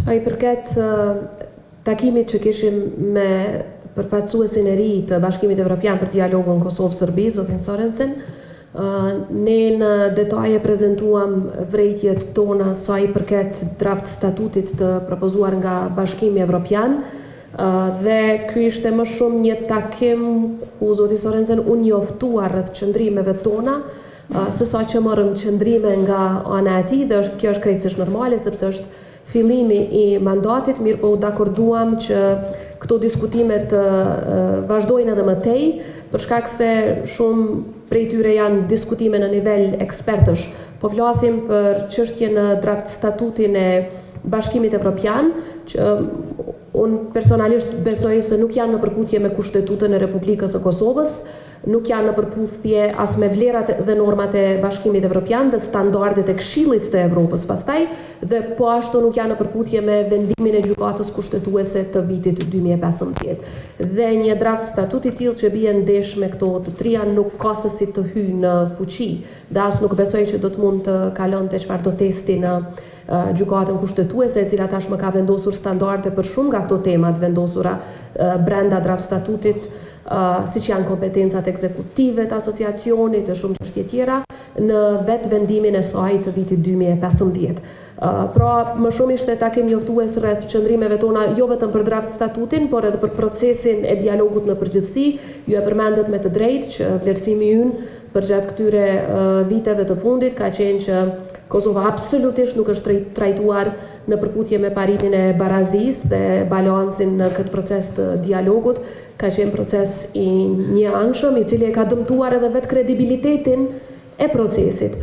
Sa I përket takimit që kishim me përfaqësuesin e ri të Bashkimit Evropian për dialogun Kosovë-Serbi, zotin Sorensen, ne në detaje prezentuam vrejtjet tona sa I përket draft statutit të propozuar nga Bashkimi Evropian, dhe ky ishte më shumë një takim ku zoti Sorensen unë njoftuar rreth qëndrimeve tona, sësa që morëm qëndrime nga ana e tij, dhe kjo është krejtësisht normale sepse është fillimi I mandatit, mirë po u dakorduam që këto diskutimet vazhdojnë edhe më tej, për shkak se shumë prej tyre janë diskutime në nivel ekspertësh. Po flasim për çështje në draft statutin e Bashkimit Evropian, që unë personalisht besoj se nuk janë në përputhje me Kushtetutën e Republikës së Kosovës, nuk janë në përputhje as me vlerat dhe normat e Bashkimit Evropian dhe standardet e Këshillit të Evropës pastaj, dhe po ashtu nuk janë në përputhje me vendimin e gjykatës kushtetuese të vitit 2015. Dhe një draft statut I tillë që bie ndesh me këto të trija nuk ka se si të hyjë në fuqi, dhe as nuk besoj që do të mund të kalonte çfarëdo testi në gjykatën kushtetuese, e cila tashmë ka vendosur standarde për shumë nga këto temat vendosura brenda draft statutit, siç janë kompetencat ekzekutive të asociacionit e shumë çështje tjera, në vetë vendimin e saj të vitit 2015. Pra, më shumë ishte takim njoftues rreth qëndrimeve tona jo vetëm për draft statutin, por edhe për procesin e dialogut në përgjithësi. Ju e përmendet me të drejtë që vlerësimi ynë përgjatë këtyre viteve të fundit ka qenë që Kosova absolutisht nuk është trajtuar në përputhje me parimin e barazisë dhe balansin në këtë proces të dialogut, ka qenë proces I një anshëm, I cili e ka dëmtuar edhe vetë kredibilitetin e procesit.